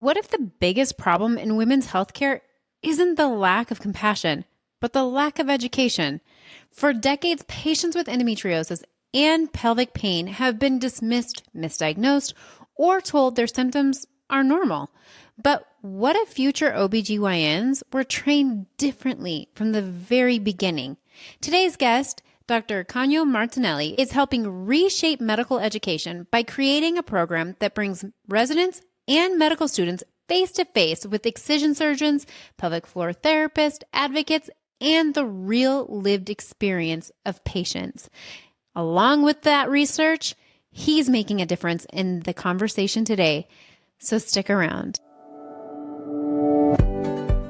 What if the biggest problem in women's healthcare isn't the lack of compassion, but the lack of education? For decades, patients with endometriosis and pelvic pain have been dismissed, misdiagnosed, or told their symptoms are normal. But what if future OBGYNs were trained differently from the very beginning? Today's guest, Dr. Canio Martinelli, is helping reshape medical education by creating a program that brings residents and medical students face-to-face with excision surgeons, pelvic floor therapists, advocates, and the real lived experience of patients. Along with that research, he's making a difference in the conversation today. So stick around.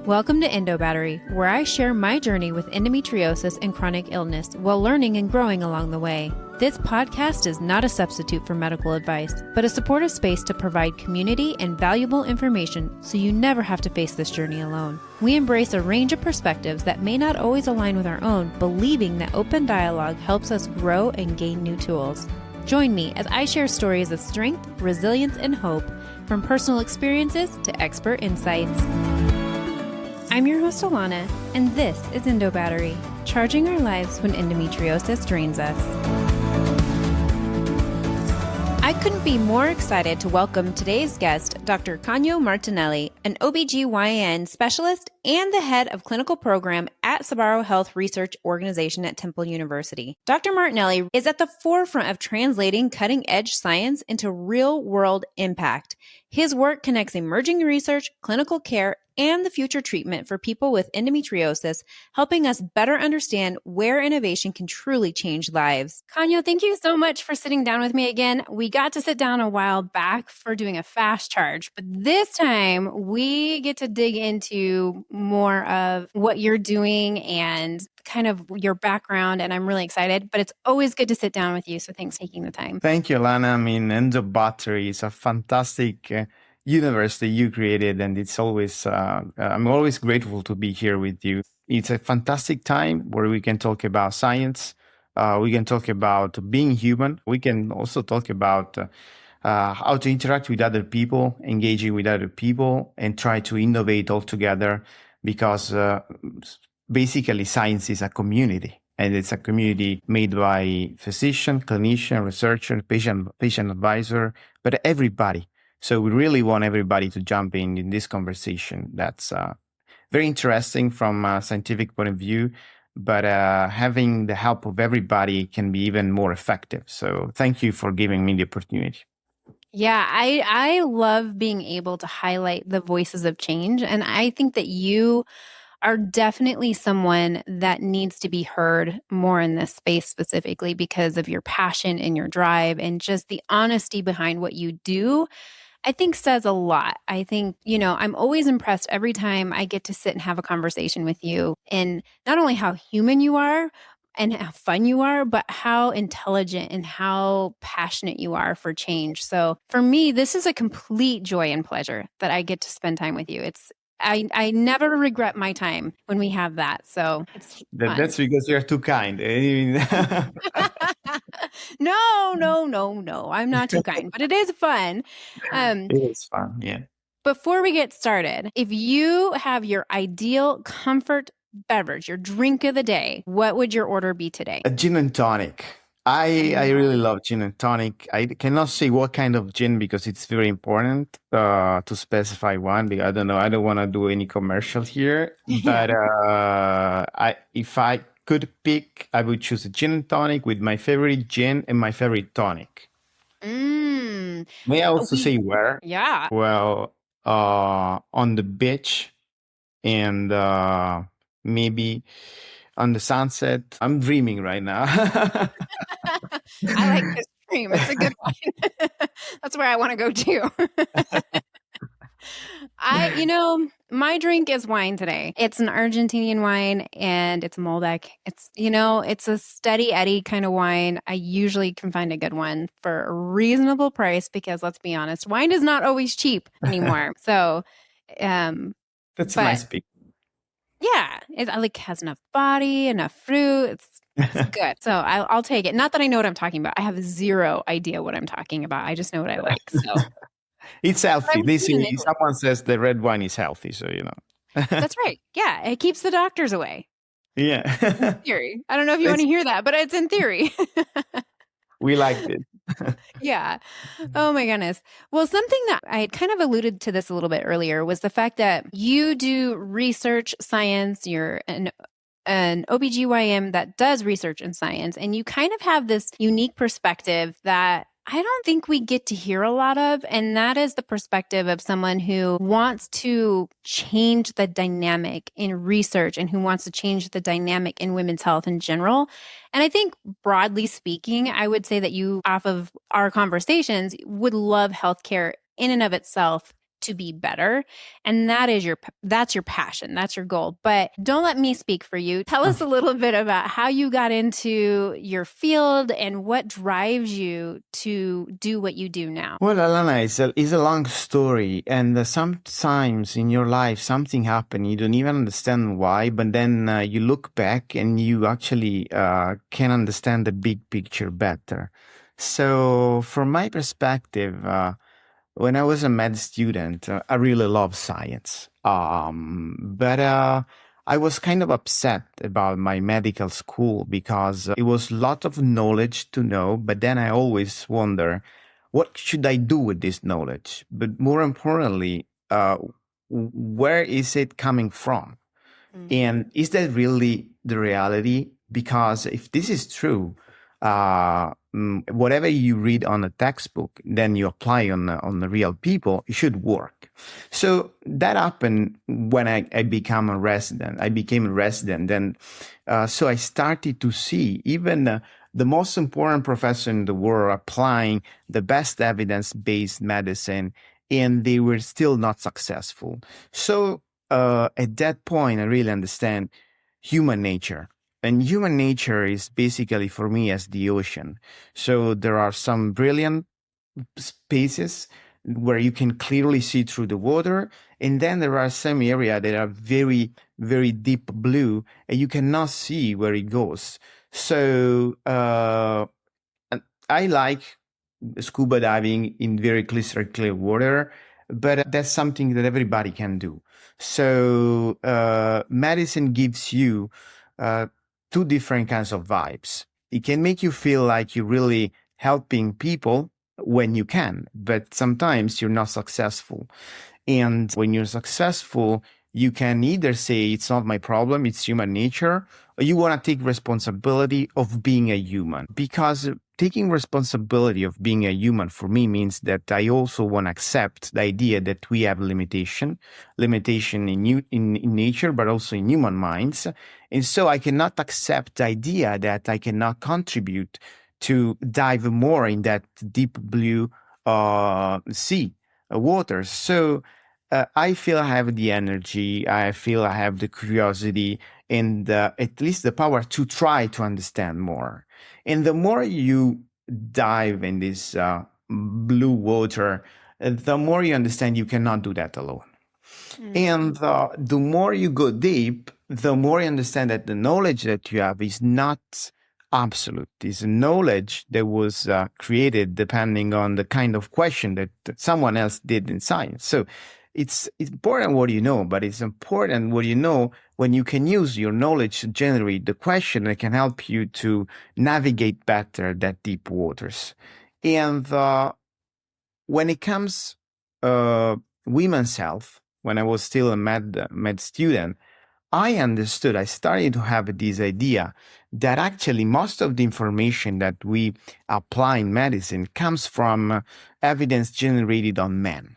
Welcome to Endo Battery, where I share my journey with endometriosis and chronic illness while learning and growing along the way. This podcast is not a substitute for medical advice, but a supportive space to provide community and valuable information so you never have to face this journey alone. We embrace a range of perspectives that may not always align with our own, believing that open dialogue helps us grow and gain new tools. Join me as I share stories of strength, resilience, and hope, from personal experiences to expert insights. I'm your host, Alana, and this is Endo Battery, charging our lives when endometriosis drains us. I couldn't be more excited to welcome today's guest, Dr. Canio Martinelli, an OBGYN specialist and the head of clinical program at Sabaro Health Research Organization at Temple University. Dr. Martinelli is at the forefront of translating cutting-edge science into real-world impact. His work connects emerging research, clinical care, and the future treatment for people with endometriosis, helping us better understand where innovation can truly change lives. Canio, thank you so much for sitting down with me again. We got to sit down a while back for doing a fast charge, but this time we get to dig into more of what you're doing and kind of your background, and I'm really excited, but it's always good to sit down with you, so thanks for taking the time. Thank you, Alana. I mean, Endo Battery is a fantastic universe that you created, and it's always I'm always grateful to be here with you. It's a fantastic time where we can talk about science, we can talk about being human, we can also talk about how to interact with other people, engaging with other people, and try to innovate all together, because basically science is a community, and it's a community made by physician, clinician, researcher, patient advisor, but everybody. So we really want everybody to jump in this conversation. That's very interesting from a scientific point of view, but having the help of everybody can be even more effective. So thank you for giving me the opportunity. Yeah, I love being able to highlight the voices of change. And I think that you are definitely someone that needs to be heard more in this space, specifically because of your passion and your drive and just the honesty behind what you do. I think says a lot. I think, I'm always impressed every time I get to sit and have a conversation with you, and not only how human you are and how fun you are, but how intelligent and how passionate you are for change. So for me, this is a complete joy and pleasure that I get to spend time with you. I never regret my time when we have that. So it's fun. That's because you're too kind. No. I'm not too kind, but it is fun. It is fun, yeah. Before we get started, if you have your ideal comfort beverage, your drink of the day, what would your order be today? A gin and tonic. I really love gin and tonic. I cannot say what kind of gin because it's very important to specify one. Because I don't know. I don't want to do any commercial here. But if I could pick, I would choose a gin and tonic with my favorite gin and my favorite tonic. May I also say where? Yeah. Well, on the beach and maybe on the sunset. I'm dreaming right now. I like this dream. It's a good one. That's where I want to go too. My drink is wine today. It's an Argentinian wine and it's Malbec. It's a steady Eddie kind of wine. I usually can find a good one for a reasonable price because let's be honest, wine is not always cheap anymore. So, that's a nice pick. Yeah, it has enough body, enough fruit. It's good. So I'll take it. Not that I know what I'm talking about. I have zero idea what I'm talking about. I just know what I like. So It's I healthy. would They put in say Italy. someone says the red wine is healthy, so you know. That's right. Yeah, it keeps the doctors away. In Yeah. theory. I don't know if you want Let's- to hear that, but it's in theory. we liked it. Yeah. Oh my goodness. Well, something that I had kind of alluded to this a little bit earlier was the fact that you do research science, you're an OBGYN that does research in science, and you kind of have this unique perspective that I don't think we get to hear a lot of. And that is the perspective of someone who wants to change the dynamic in research and who wants to change the dynamic in women's health in general. And I think broadly speaking, I would say that you, off of our conversations, would love healthcare in and of itself to be better. And that's your passion. That's your goal. But don't let me speak for you. Tell us a little bit about how you got into your field and what drives you to do what you do now. Well, Alana, it's a long story. And sometimes in your life, something happened. You don't even understand why. But then you look back and you actually can understand the big picture better. So from my perspective, when I was a med student, I really loved science. But I was kind of upset about my medical school because it was a lot of knowledge to know. But then I always wonder, what should I do with this knowledge? But more importantly, where is it coming from? And is that really the reality? Because if this is true, whatever you read on a textbook, then you apply on the real people, it should work. So that happened when I became a resident. I became a resident. Then, so I started to see even the most important professor in the world applying the best evidence-based medicine, and they were still not successful. So at that point, I really understand human nature. And human nature is basically for me as the ocean. So there are some brilliant spaces where you can clearly see through the water. And then there are some areas that are very, very deep blue and you cannot see where it goes. So I like scuba diving in very crystal clear water, but that's something that everybody can do. So medicine gives you two different kinds of vibes. It can make you feel like you're really helping people when you can, but sometimes you're not successful. And when you're successful, you can either say it's not my problem, it's human nature, or you want to take responsibility of being a human. Because taking responsibility of being a human for me means that I also want to accept the idea that we have limitation in nature, but also in human minds. And so I cannot accept the idea that I cannot contribute to dive more in that deep blue sea waters. So I feel I have the energy, I feel I have the curiosity, and at least the power to try to understand more. And the more you dive in this blue water, the more you understand you cannot do that alone. And the more you go deep, the more you understand that the knowledge that you have is not absolute. It's a knowledge that was created depending on the kind of question that someone else did in science. So it's important what you know, but it's important what you know when you can use your knowledge to generate the question that can help you to navigate better that deep waters. And when it comes women's health, when I was still a med student, I started to have this idea that actually most of the information that we apply in medicine comes from evidence generated on men.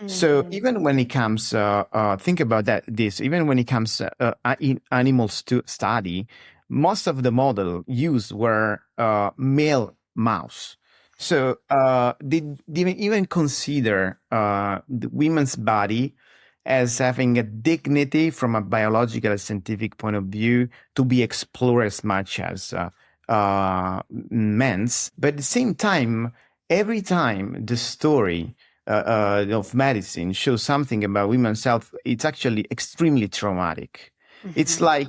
So even when it comes, think about even when it comes in animal study, most of the model used were male mouse. So they didn't even consider the women's body as having a dignity from a biological and scientific point of view to be explored as much as men's. But at the same time, every time the story of medicine shows something about women's health, it's actually extremely traumatic. It's like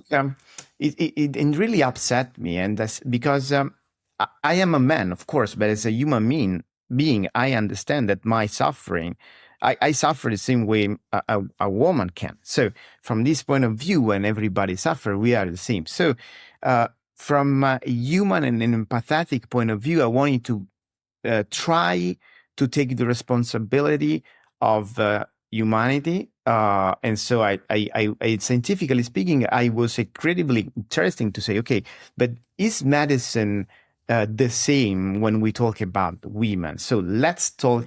it really upset me, and that's because I am a man, of course, but as a human being, I understand that my suffering, I suffer the same way a woman can. So from this point of view, when everybody suffers, we are the same. So from a human and an empathetic point of view, I wanted to try to take the responsibility of humanity. And so I, scientifically speaking, I was incredibly interesting to say, okay, but is medicine the same when we talk about women? So let's talk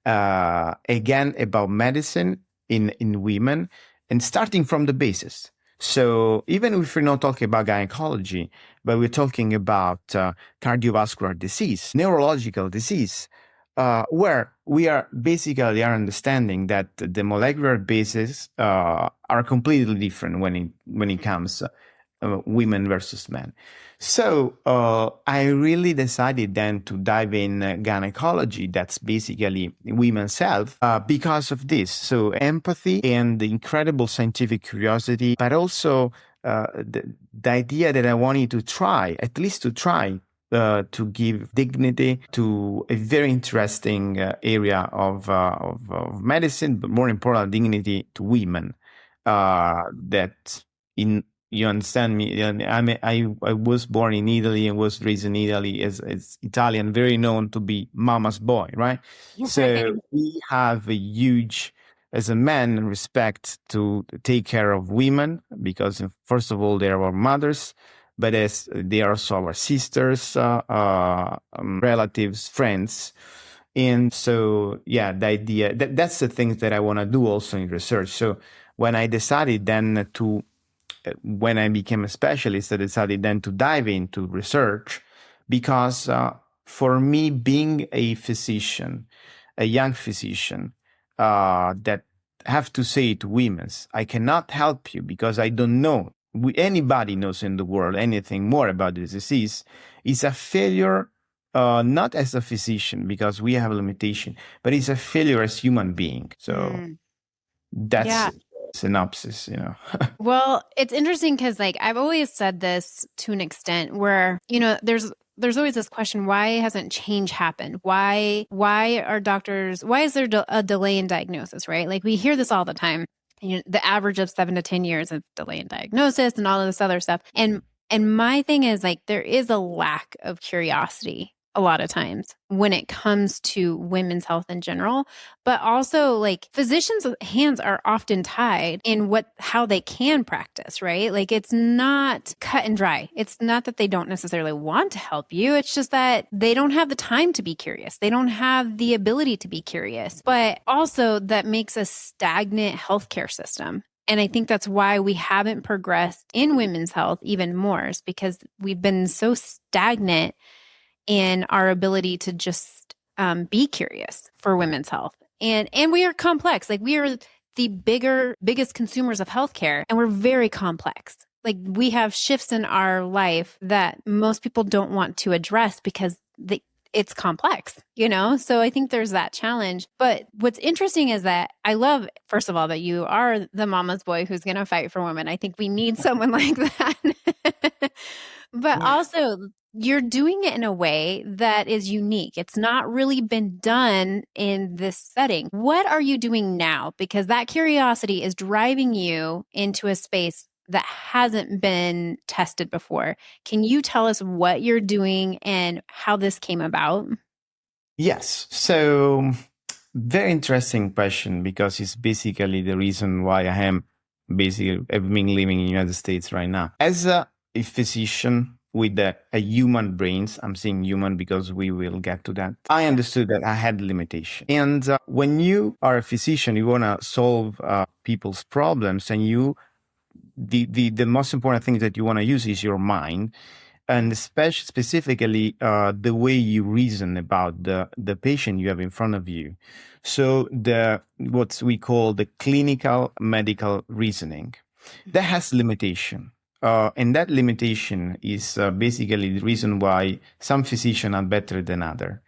again about medicine in women, and starting from the basis. So even if we're not talking about gynecology, but we're talking about cardiovascular disease, neurological disease, where we are basically are understanding that the molecular bases are completely different when it comes women versus men. So I really decided then to dive in gynecology, that's basically women's health, because of this. So empathy and the incredible scientific curiosity, but also the idea that I wanted to try, at least to try, to give dignity to a very interesting area of medicine, but more important, dignity to women. That in You understand me? I was born in Italy and was raised in Italy as Italian, very known to be mama's boy, right? So we have a huge, as a man, respect to take care of women because, first of all, they are our mothers, but as they are also our sisters, relatives, friends. And so, yeah, the idea that's the things that I want to do also in research. So when I decided then to, when I became a specialist, I decided then to dive into research because for me, being a physician, a young physician, that have to say to women, I cannot help you because I don't know. Anybody knows in the world anything more about this disease is a failure, not as a physician because we have a limitation, but it's a failure as human being. So that's synopsis, Well, it's interesting because I've always said this to an extent where, there's always this question, why hasn't change happened? Why is there a delay in diagnosis, right? We hear this all the time. The average of 7 to 10 years of delay in diagnosis and all of this other stuff. And my thing is there is a lack of curiosity a lot of times when it comes to women's health in general, but also physicians' hands are often tied in how they can practice, right? It's not cut and dry. It's not that they don't necessarily want to help you. It's just that they don't have the time to be curious. They don't have the ability to be curious, but also that makes a stagnant healthcare system. And I think that's why we haven't progressed in women's health even more, is because we've been so stagnant in our ability to just be curious for women's health. And we are complex. We are the biggest consumers of healthcare, and we're very complex. We have shifts in our life that most people don't want to address because it's complex, So I think there's that challenge. But what's interesting is that I love, first of all, that you are the mama's boy who's going to fight for women. I think we need someone like that. But also, you're doing it in a way that is unique. It's not really been done in this setting. What are you doing now? Because that curiosity is driving you into a space that hasn't been tested before. Can you tell us what you're doing and how this came about? Yes. So very interesting question, because it's basically the reason why I've been living in the United States right now. As a physician with a human brains, I'm saying human because we will get to that, I understood that I had limitation. And when you are a physician, you want to solve people's problems, and the most important thing that you want to use is your mind, and specifically the way you reason about the patient you have in front of you. So what we call the clinical medical reasoning, that has limitation. And that limitation is basically the reason why some physicians are better than others.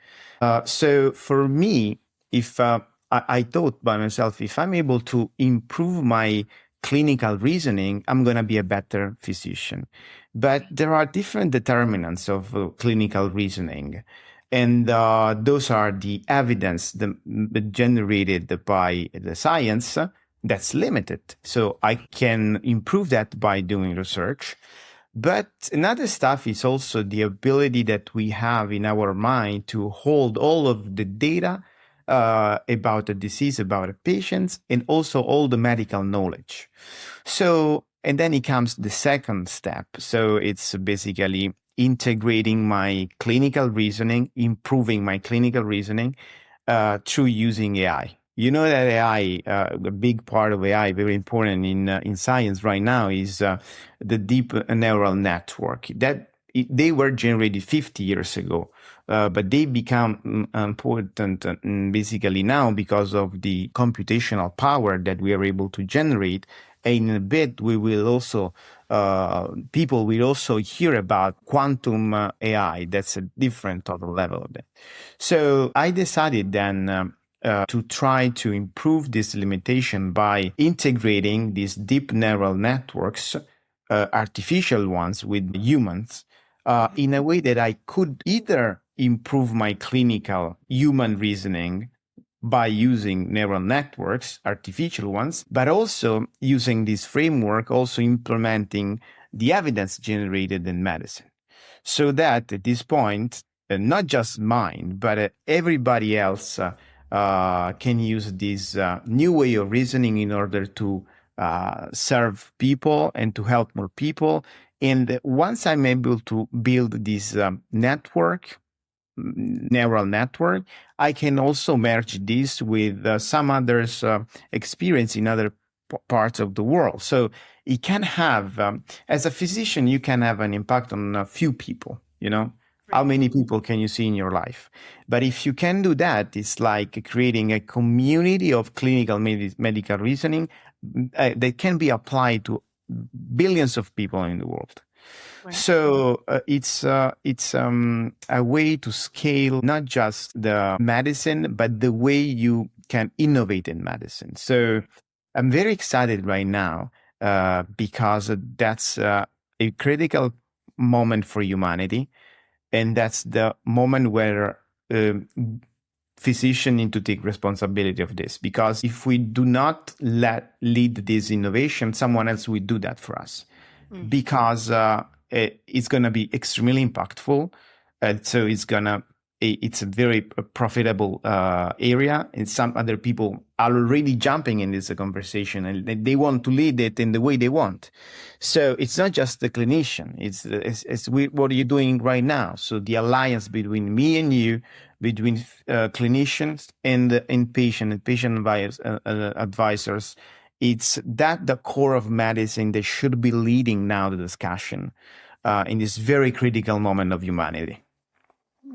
So for me, if I thought by myself, if I'm able to improve my clinical reasoning, I'm going to be a better physician. But there are different determinants of clinical reasoning. And those are the evidence generated by the science that's limited. So I can improve that by doing research. But another stuff is also the ability that we have in our mind to hold all of the data about the disease, about the patients, and also all the medical knowledge. So, and then it comes the second step. So it's basically integrating my clinical reasoning, improving my clinical reasoning through using AI. You know that AI, a big part of AI, very important in science right now, is the deep neural network that they were generated 50 years ago, but they become important basically now because of the computational power that we are able to generate. And in a bit, we will also people will also hear about quantum AI. That's a different total level of that. So I decided then to try to improve this limitation by integrating these deep neural networks, artificial ones with humans, in a way that I could either improve my clinical human reasoning by using neural networks, artificial ones, but also using this framework, also implementing the evidence generated in medicine. So that at this point, not just mine, but everybody else can use this new way of reasoning in order to serve people and to help more people. And once I'm able to build this neural network, I can also merge this with some others' experience in other parts of the world. So it can have, as a physician, you can have an impact on a few people, you know? How many people can you see in your life? But if you can do that, it's like creating a community of clinical medical reasoning that can be applied to billions of people in the world. Right. So it's a way to scale not just the medicine, but the way you can innovate in medicine. So I'm very excited right now because that's a critical moment for humanity. And that's the moment where physicians need to take responsibility of this. Because if we do not lead this innovation, someone else will do that for us. Mm-hmm. Because it's going to be extremely impactful. So it's a very profitable area. And some other people are already jumping in this conversation and they want to lead it in the way they want. So it's not just the clinician. It's what are you doing right now? So the alliance between me and you, between clinicians and patient advisors, it's that the core of medicine that should be leading now the discussion in this very critical moment of humanity.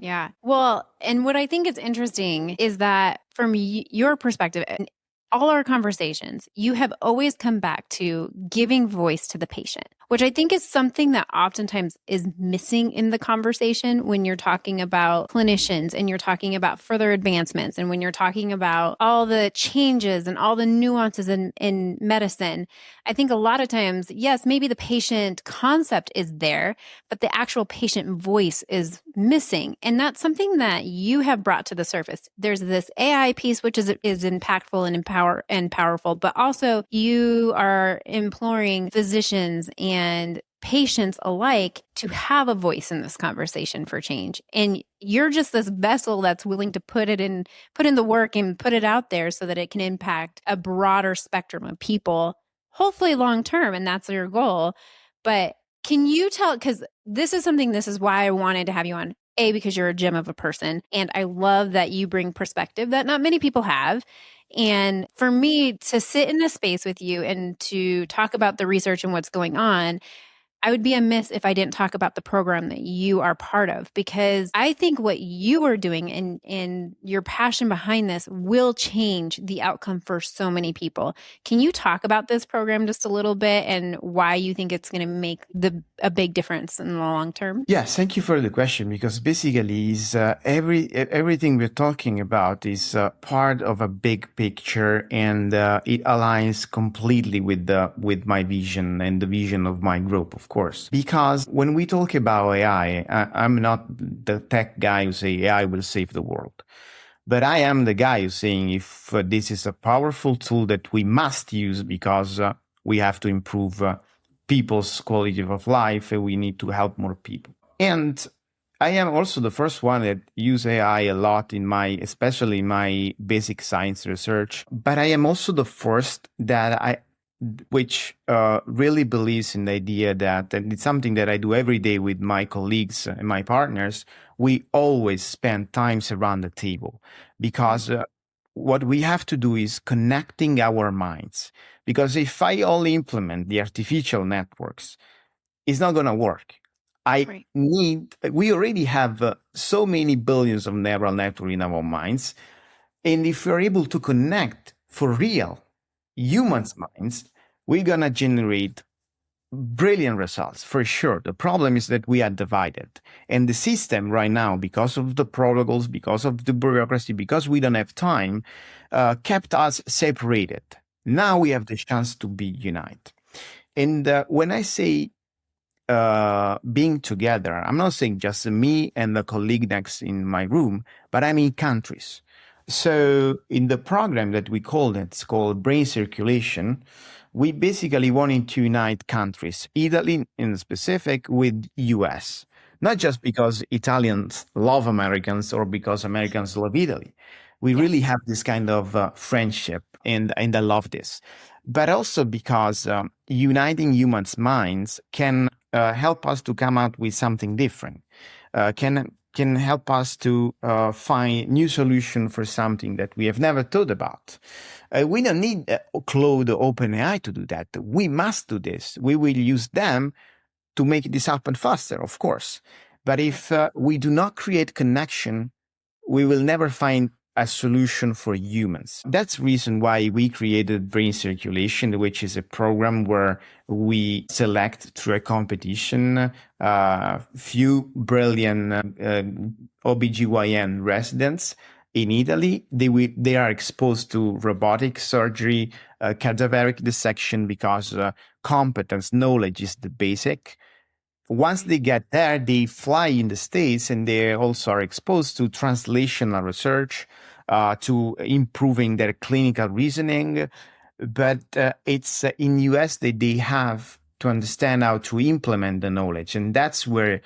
Yeah. Well, and what I think is interesting is that from your perspective, and all our conversations, you have always come back to giving voice to the patient, which I think is something that oftentimes is missing in the conversation when you're talking about clinicians and you're talking about further advancements and when you're talking about all the changes and all the nuances in medicine. I think a lot of times, yes, maybe the patient concept is there, but the actual patient voice is missing. And that's something that you have brought to the surface. There's this AI piece, which is impactful and powerful, but also you are imploring physicians and patients alike to have a voice in this conversation for change. And you're just this vessel that's willing to put in the work and put it out there so that it can impact a broader spectrum of people, hopefully long term, and that's your goal. But can you tell, because this is why I wanted to have you on, because you're a gem of a person, and I love that you bring perspective that not many people have. And for me to sit in a space with you and to talk about the research and what's going on, I would be amiss if I didn't talk about the program that you are part of, because I think what you are doing and your passion behind this will change the outcome for so many people. Can you talk about this program just a little bit and why you think it's going to make a big difference in the long term? Yes, thank you for the question, because basically is everything we're talking about is part of a big picture, and it aligns completely with my vision and the vision of my group of of course, because when we talk about AI, I'm not the tech guy who say AI will save the world. But I am the guy who's saying if this is a powerful tool that we must use because we have to improve people's quality of life, and we need to help more people. And I am also the first one that use AI a lot especially in my basic science research. But I am also the first which really believes in the idea that, and it's something that I do every day with my colleagues and my partners, we always spend times around the table, because what we have to do is connecting our minds. Because if I only implement the artificial networks, it's not going to work. We already have so many billions of neural networks in our minds. And if we're able to connect for real humans' minds, we're going to generate brilliant results for sure. The problem is that we are divided. And the system right now, because of the protocols, because of the bureaucracy, because we don't have time, kept us separated. Now we have the chance to be united. And when I say being together, I'm not saying just me and the colleague next in my room, but I mean countries. So in the program that we called, it's called Brain Circulation, we basically wanted to unite countries, Italy in specific with US, not just because Italians love Americans or because Americans love Italy. We really have this kind of friendship, and I love this. But also because uniting humans' minds can help us to come out with something different, can help us to find new solution for something that we have never thought about. We don't need Claude or OpenAI to do that. We must do this. We will use them to make this happen faster, of course. But if we do not create connection, we will never find a solution for humans. That's the reason why we created Brain Circulation, which is a program where we select through a competition few brilliant OBGYN residents in Italy. They are exposed to robotic surgery, cadaveric dissection, because competence, knowledge is the basic. Once they get there, they fly in the States, and they also are exposed to translational research, to improving their clinical reasoning. But it's in US that they have to understand how to implement the knowledge. And that's where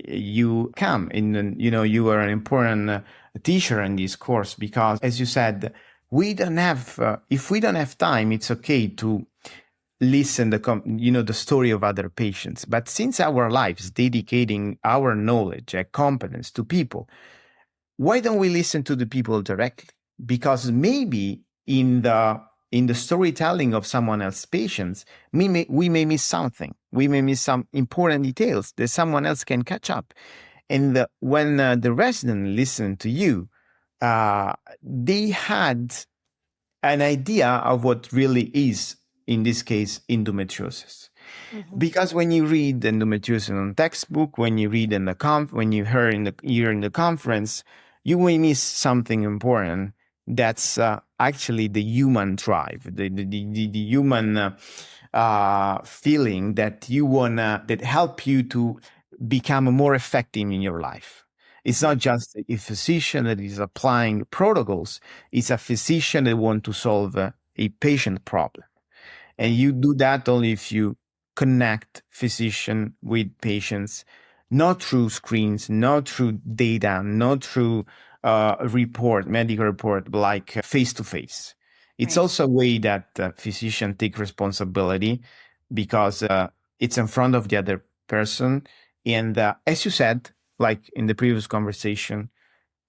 you come in. You are an important teacher in this course, because, as you said, we don't have, if we don't have time, it's okay to listen the story of other patients. But since our lives dedicating our knowledge and competence to people, why don't we listen to the people directly? Because maybe in the storytelling of someone else's patients, we may miss something. We may miss some important details that someone else can catch up. And when the resident listened to you, they had an idea of what really is, in this case, endometriosis. Mm-hmm. Because when you read endometriosis in a textbook, when you read when you hear in the conference, you may miss something important. That's actually the human drive, the human feeling that you wanna, that help you to become more effective in your life. It's not just a physician that is applying protocols. It's a physician that wants to solve a patient problem. And you do that only if you connect physician with patients, not through screens, not through data, not through medical report, but like face-to-face. It's also a way that physician take responsibility, because it's in front of the other person. And as you said, like in the previous conversation,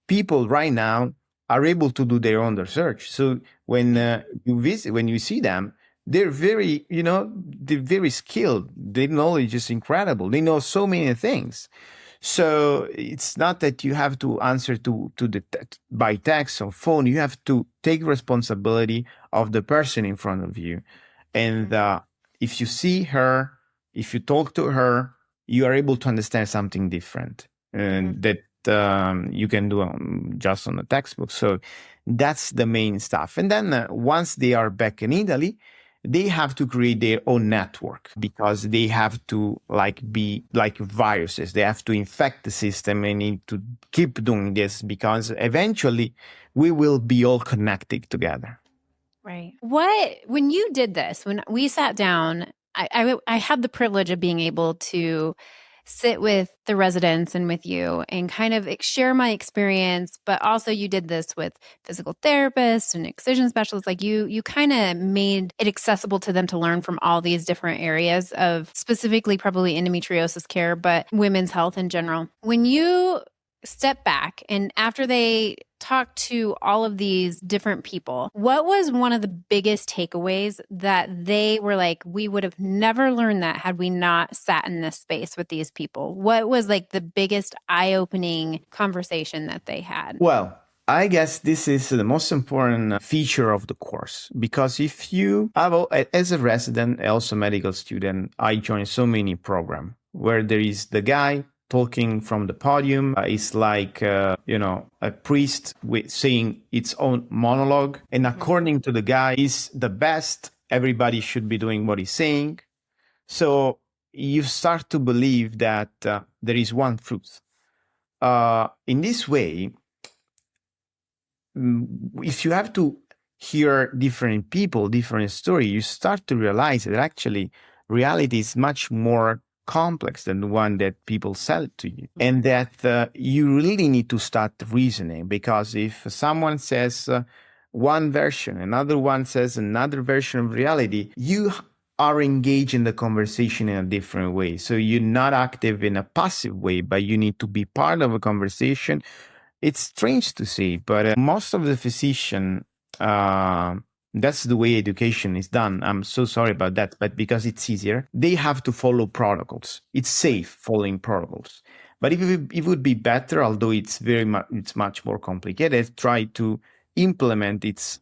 people right now are able to do their own research. So when you see them, they're very skilled. Their knowledge is incredible. They know so many things. So it's not that you have to answer by text or phone. You have to take responsibility of the person in front of you. And if you see her, if you talk to her, you are able to understand something different, and that you can do just on the textbook. So that's the main stuff. And then once they are back in Italy, they have to create their own network because they have to be like viruses. They have to infect the system and need to keep doing this because eventually we will be all connected together. Right. When you did this, when we sat down, I had the privilege of being able to sit with the residents and with you and kind of share my experience, but also you did this with physical therapists and excision specialists. Like you kind of made it accessible to them to learn from all these different areas of specifically probably endometriosis care, but women's health in general. When you step back and after they talked to all of these different people, what was one of the biggest takeaways that they were like, we would have never learned that had we not sat in this space with these people? What was like the biggest eye-opening conversation that they had? Well, I guess this is the most important feature of the course, because if you have, as a resident, also medical student, I joined so many programs where there is the guy talking from the podium. It's like, a priest saying its own monologue. And according to the guy, is the best. Everybody should be doing what he's saying. So you start to believe that there is one truth. In this way, if you have to hear different people, different stories, you start to realize that actually reality is much more complex than the one that people sell to you. And that you really need to start reasoning, because if someone says one version, another one says another version of reality, you are engaged in the conversation in a different way. So you're not active in a passive way, but you need to be part of a conversation. It's strange to say, but most of the physicians, that's the way education is done. I'm so sorry about that, but because it's easier, they have to follow protocols. It's safe following protocols. But if it would be better, although it's much more complicated, try to implement its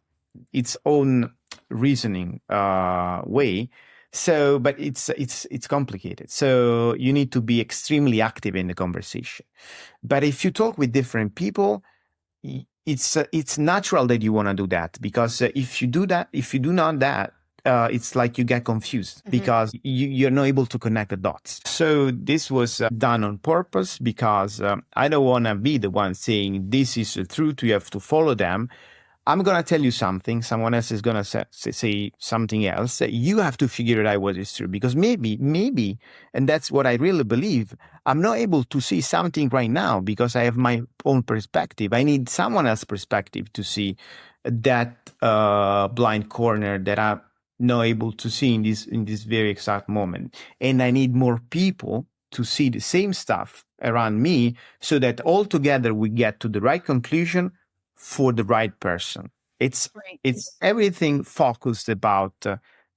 own reasoning way. So, but it's complicated. So you need to be extremely active in the conversation. But if you talk with different people, it's natural that you want to do that, because if you do not that, it's like you get confused because you're not able to connect the dots. So this was done on purpose, because I don't want to be the one saying this is the truth, you have to follow them. I'm going to tell you something, someone else is going to say something else. You have to figure it out what is true, because maybe, and that's what I really believe, I'm not able to see something right now because I have my own perspective. I need someone else's perspective to see that blind corner that I'm not able to see in this very exact moment. And I need more people to see the same stuff around me, so that all together we get to the right conclusion for the right person. It's everything focused about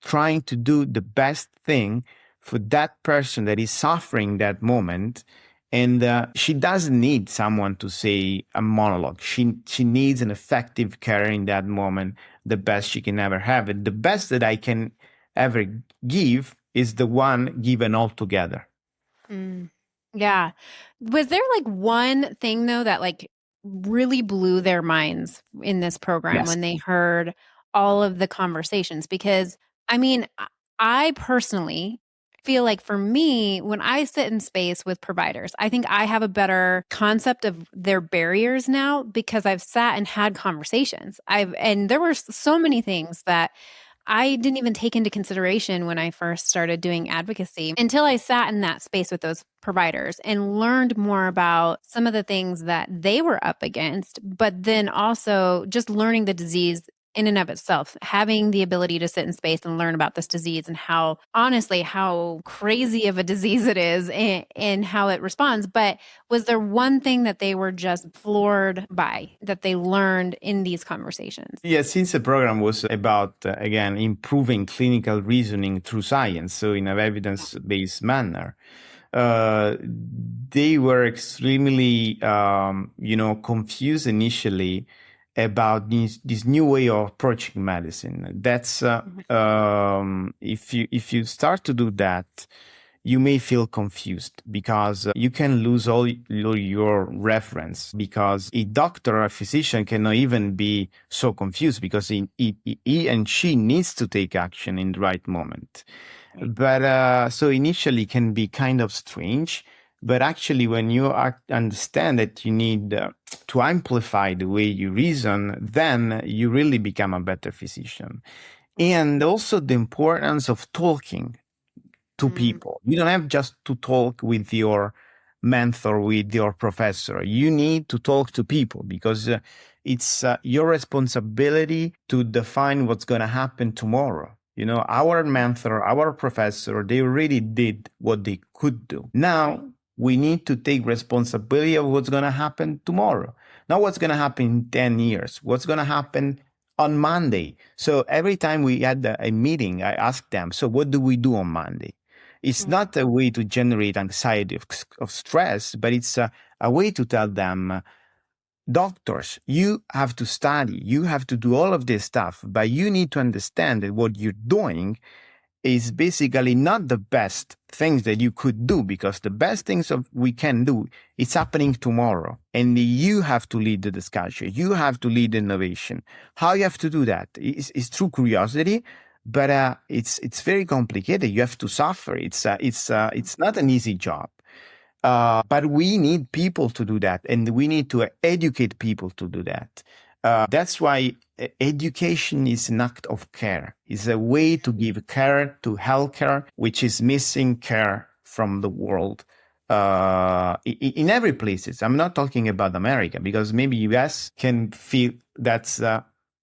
trying to do the best thing for that person that is suffering that moment. And she doesn't need someone to say a monologue. She needs an effective care in that moment, the best she can ever have. And the best that I can ever give is the one given all together. Yeah. Was there like one thing though that like really blew their minds in this program when they heard all of the conversations? Because I mean, I personally feel like for me, when I sit in space with providers, I think I have a better concept of their barriers now because I've sat and had conversations. And there were so many things that I didn't even take into consideration when I first started doing advocacy until I sat in that space with those providers and learned more about some of the things that they were up against, but then also just learning the disease in and of itself, having the ability to sit in space and learn about this disease and how crazy of a disease it is and how it responds. But was there one thing that they were just floored by that they learned in these conversations? Yeah, since the program was about, again, improving clinical reasoning through science, so in an evidence-based manner, they were extremely, confused initially about this new way of approaching medicine. That's if you start to do that, you may feel confused because you can lose all your reference, because a doctor or a physician cannot even be so confused because he and she needs to take action in the right moment. But so initially can be kind of strange, but actually when you understand that you need to amplify the way you reason, then you really become a better physician. And also the importance of talking to people. You don't have just to talk with your mentor, with your professor. You need to talk to people because it's your responsibility to define what's going to happen tomorrow. You know, our mentor, our professor, they already did what they could do. Now we need to take responsibility of what's going to happen tomorrow. Not what's going to happen in 10 years, what's going to happen on Monday. So every time we had a meeting, I asked them, so what do we do on Monday? It's not a way to generate anxiety of stress, but it's a way to tell them, doctors, you have to study, you have to do all of this stuff, but you need to understand that what you're doing is basically not the best things that you could do, because the best things we can do, it's happening tomorrow. And you have to lead the discussion. You have to lead innovation. How you have to do that is through curiosity, but it's very complicated. You have to suffer. It's not an easy job. But we need people to do that, and we need to educate people to do that. That's why education is an act of care. It's a way to give care to healthcare, which is missing care from the world in every places. I'm not talking about America, because maybe US can feel that's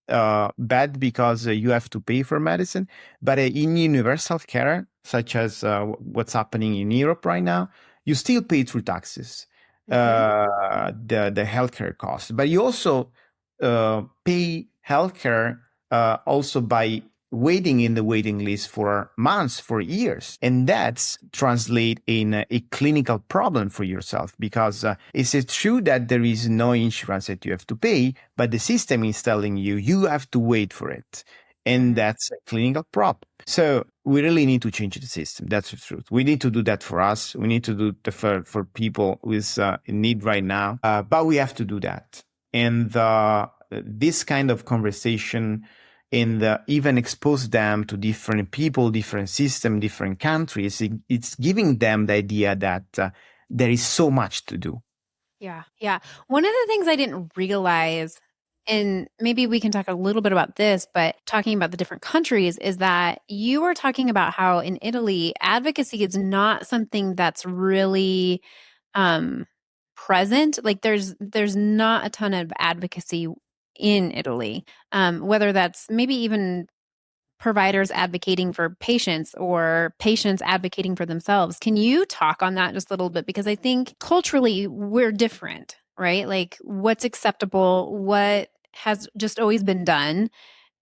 bad because you have to pay for medicine. But in universal care, such as what's happening in Europe right now, you still pay through taxes the healthcare costs, but you also pay healthcare also by waiting in the waiting list for months, for years. And that's translate in a clinical problem for yourself, because it's true that there is no insurance that you have to pay, but the system is telling you, you have to wait for it. And that's a clinical problem. So we really need to change the system. That's the truth. We need to do that for us. We need to do it for people with in need right now. But we have to do that. And this kind of conversation, and even expose them to different people, different systems, different countries, it's giving them the idea that there is so much to do. Yeah. Yeah. One of the things I didn't realize, and maybe we can talk a little bit about this, but talking about the different countries, is that you were talking about how in Italy, advocacy is not something that's really present. Like there's not a ton of advocacy in Italy, whether that's maybe even providers advocating for patients or patients advocating for themselves. Can you talk on that just a little bit? Because I think culturally we're different, right? Like what's acceptable, what has just always been done.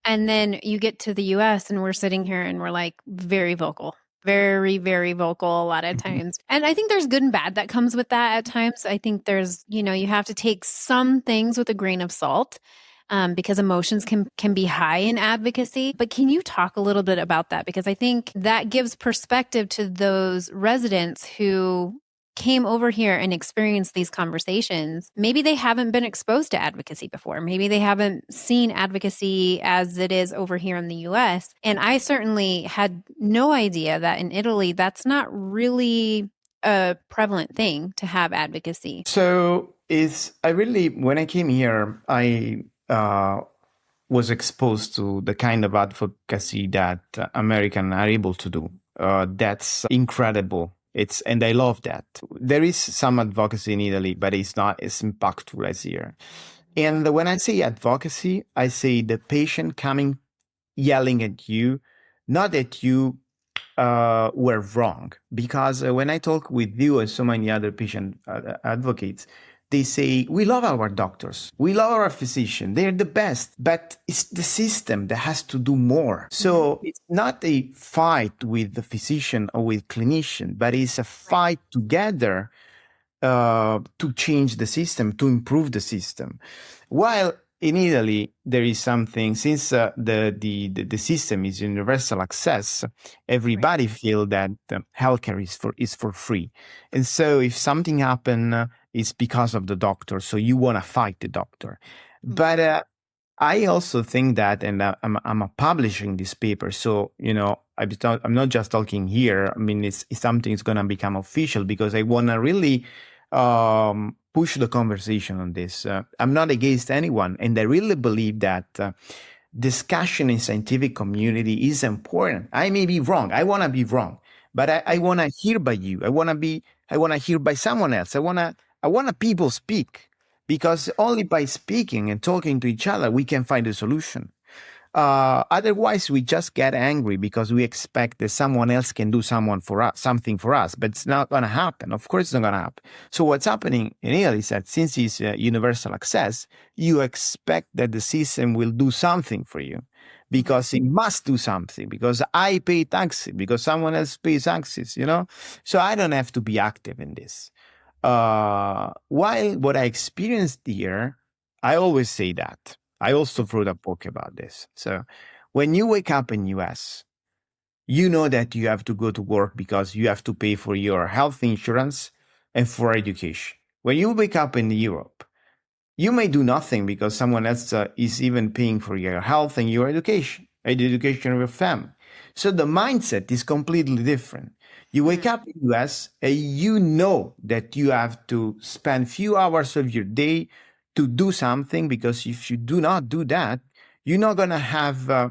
And then you get to the US and we're sitting here and we're like very vocal, very, very vocal a lot of times. And I think there's good and bad that comes with that at times. I think there's, you have to take some things with a grain of salt. Because emotions can be high in advocacy. But can you talk a little bit about that? Because I think that gives perspective to those residents who came over here and experienced these conversations. Maybe they haven't been exposed to advocacy before. Maybe they haven't seen advocacy as it is over here in the US. And I certainly had no idea that in Italy, that's not really a prevalent thing to have advocacy. So when I came here, I was exposed to the kind of advocacy that Americans are able to do. That's incredible. And I love that. There is some advocacy in Italy, but it's not as impactful as here. And when I say advocacy, I say the patient coming, yelling at you, not that you were wrong. Because when I talk with you and so many other patient advocates, they say, we love our doctors. We love our physician. They're the best. But it's the system that has to do more. So it's not a fight with the physician or with clinician, but it's a fight together to change the system, to improve the system. While in Italy, there is something, since the system is universal access, everybody feel that healthcare is for free. And so if something happen, it's because of the doctor. So you want to fight the doctor. But I also think that, and I'm publishing this paper. So, I'm not just talking here. I mean, it's something that's going to become official because I want to really push the conversation on this. I'm not against anyone. And I really believe that discussion in scientific community is important. I may be wrong. I want to be wrong, but I want to hear by you. I want to hear by someone else. I want to people speak, because only by speaking and talking to each other, we can find a solution. Otherwise, we just get angry because we expect that someone else can do something for us, but it's not going to happen. Of course, it's not going to happen. So what's happening in Italy is that since it's universal access, you expect that the system will do something for you because it must do something, because I pay taxes, because someone else pays taxes, So I don't have to be active in this. While what I experienced here, I always say that. I also wrote a book about this. So when you wake up in US, you know that you have to go to work because you have to pay for your health insurance and for education. When you wake up in Europe, you may do nothing because someone else is even paying for your health and your education, and the education of your family. So the mindset is completely different. You wake up in the US and you know that you have to spend few hours of your day to do something, because if you do not do that, you're not going to have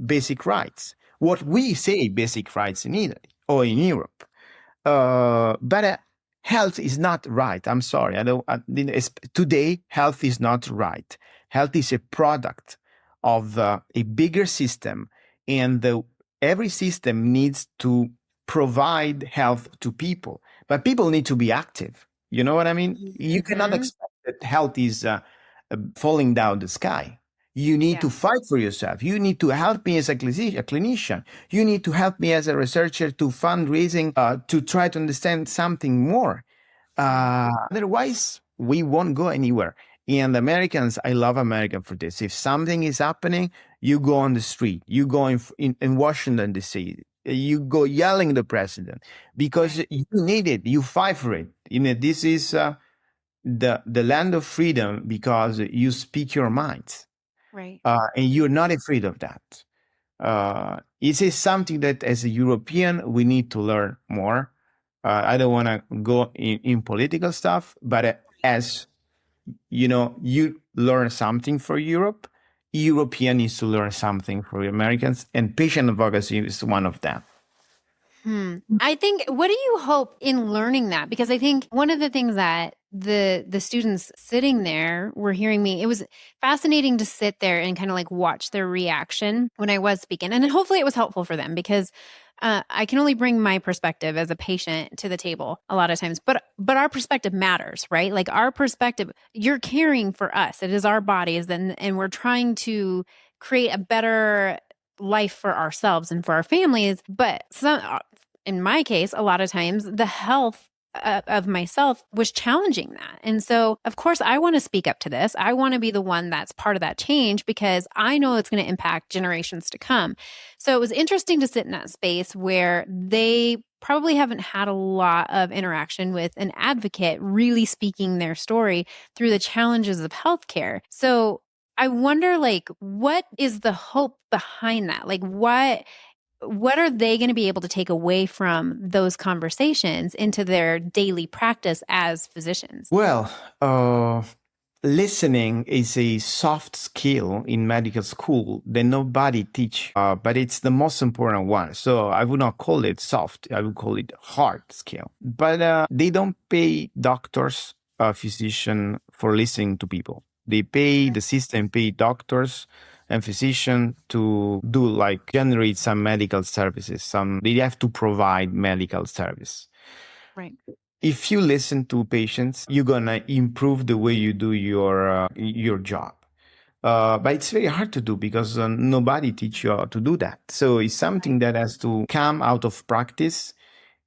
basic rights. What we say basic rights in Italy or in Europe. But health is not right. I'm sorry. Today, health is not right. Health is a product of a bigger system, and every system needs to provide health to people. But people need to be active. You know what I mean? You cannot expect that health is falling down the sky. You need to fight for yourself. You need to help me as a clinician. You need to help me as a researcher to fundraising, to try to understand something more. Otherwise, we won't go anywhere. And Americans, I love Americans for this. If something is happening, you go on the street. You go in Washington, D.C., you go yelling at the president because you need it. You fight for it. This is the land of freedom because you speak your mind. Right. And you're not afraid of that. It is something that as a European, we need to learn more. I don't want to go in political stuff, but as you learn something for Europe, European needs to learn something for Americans, and patient advocacy is one of them. I think, what do you hope in learning that? Because I think one of the things that the students sitting there were hearing me, it was fascinating to sit there and kind of like watch their reaction when I was speaking. And hopefully it was helpful for them, because I can only bring my perspective as a patient to the table a lot of times, but our perspective matters, right? Like our perspective, you're caring for us. It is our bodies, and we're trying to create a better life for ourselves and for our families. But in my case, a lot of times the health of myself was challenging that. And so, of course, I want to speak up to this. I want to be the one that's part of that change, because I know it's going to impact generations to come. So it was interesting to sit in that space where they probably haven't had a lot of interaction with an advocate really speaking their story through the challenges of healthcare. So I wonder, like, what is the hope behind that? Like, what are they going to be able to take away from those conversations into their daily practice as physicians? Well, listening is a soft skill in medical school that nobody teach, but it's the most important one. So I would not call it soft. I would call it hard skill. But they don't pay doctors, physician for listening to people. They pay, the system pay doctors and physician to do, like, generate some medical services. They have to provide medical service. Right. If you listen to patients, you're gonna improve the way you do your job. But it's very hard to do because nobody teach you how to do that. So it's something that has to come out of practice.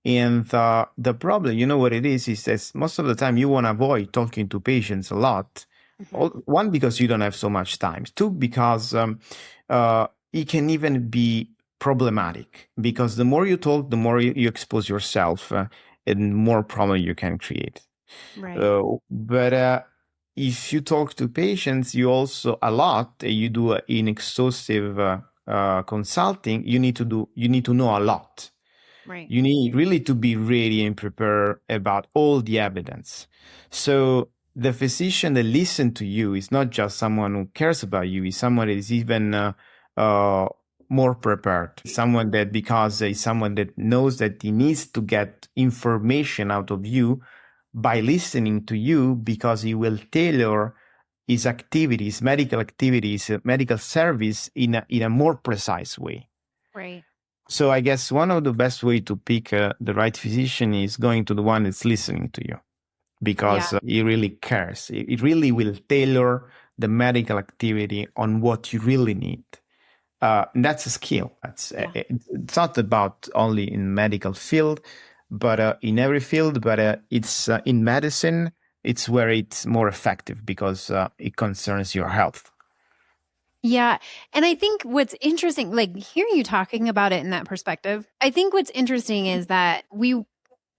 And the problem, you know what it is that most of the time you want to avoid talking to patients a lot Hmm. One, because you don't have so much time. Two, because it can even be problematic, because the more you talk, the more you expose yourself, and more problem you can create. Right. But if you talk to patients, you also a lot, you do in exhaustive consulting, you need to know a lot. Right. You need really to be ready and prepare about all the evidence. So the physician that listens to you is not just someone who cares about you, is someone that is even uh, more prepared. Someone that, because is someone that knows that he needs to get information out of you by listening to you, because he will tailor his activities, medical service in a more precise way. Right. So I guess one of the best way to pick the right physician is going to the one that's listening to you, Yeah. because he really cares. It really will tailor the medical activity on what you really need. And that's a skill. Yeah. It's not about only in medical field, but in every field. But it's in medicine. It's where it's more effective, because it concerns your health. Yeah. And I think what's interesting, like hearing you talking about it in that perspective, I think what's interesting is that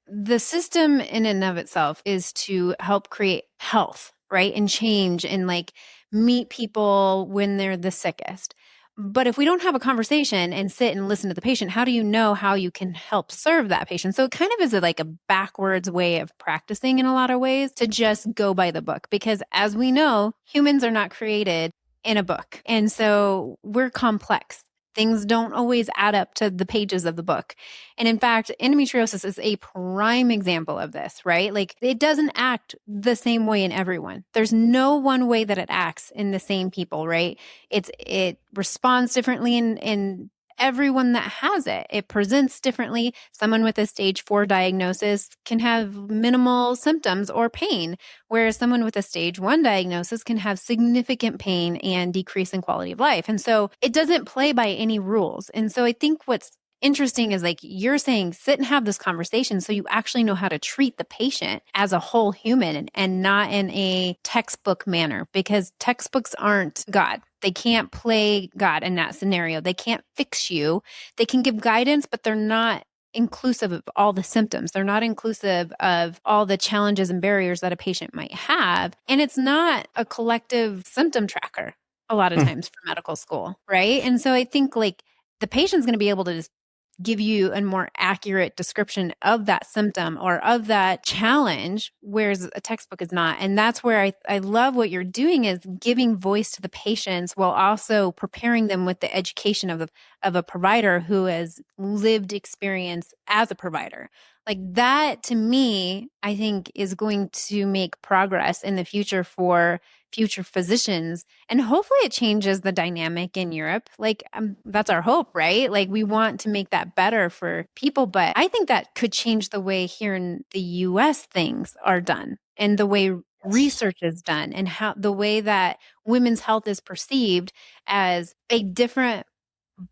the system in and of itself is to help create health, right? And change and like meet people when they're the sickest. But if we don't have a conversation and sit and listen to the patient, how do you know how you can help serve that patient? So it kind of is like a backwards way of practicing in a lot of ways, to just go by the book. Because as we know, humans are not created in a book. And so we're complex. Things don't always add up to the pages of the book. And in fact, endometriosis is a prime example of this, right? Like it doesn't act the same way in everyone. There's no one way that it acts in the same people, right? It responds differently in everyone that has it. It presents differently. Someone with a stage 4 diagnosis can have minimal symptoms or pain, whereas someone with a stage 1 diagnosis can have significant pain and decrease in quality of life. And so it doesn't play by any rules. And so I think what's interesting is like you're saying, sit and have this conversation so you actually know how to treat the patient as a whole human, and not in a textbook manner, because textbooks aren't God. They can't play God in that scenario. They can't fix you. They can give guidance, but they're not inclusive of all the symptoms. They're not inclusive of all the challenges and barriers that a patient might have. And it's not a collective symptom tracker a lot of times for medical school, right? And so I think like the patient's going to be able to just give you a more accurate description of that symptom or of that challenge, whereas a textbook is not. And that's where I love what you're doing, is giving voice to the patients while also preparing them with the education of a provider who has lived experience as a provider. Like that, to me, I think is going to make progress in the future for future physicians. And hopefully it changes the dynamic in Europe. Like that's our hope, right? Like we want to make that better for people. But I think that could change the way here in the US things are done, and the way research is done, and how the way that women's health is perceived as a different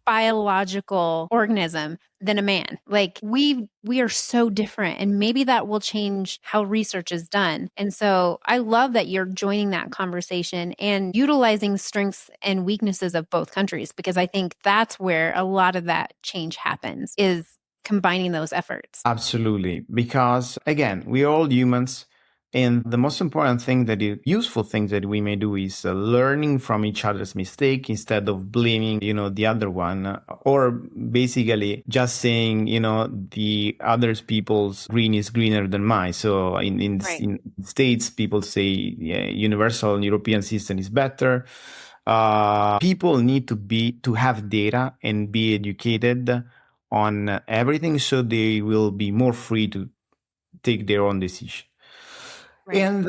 biological organism than a man. Like we are so different, and maybe that will change how research is done. And so I love that you're joining that conversation and utilizing strengths and weaknesses of both countries, because I think that's where a lot of that change happens, is combining those efforts. Absolutely. Because again, we're all humans. And the most important thing useful things that we may do is learning from each other's mistake instead of blaming, the other one, or basically just saying, the other people's green is greener than mine. So Right. in States, people say universal European system is better. People need to have data and be educated on everything, so they will be more free to take their own decision. Right. And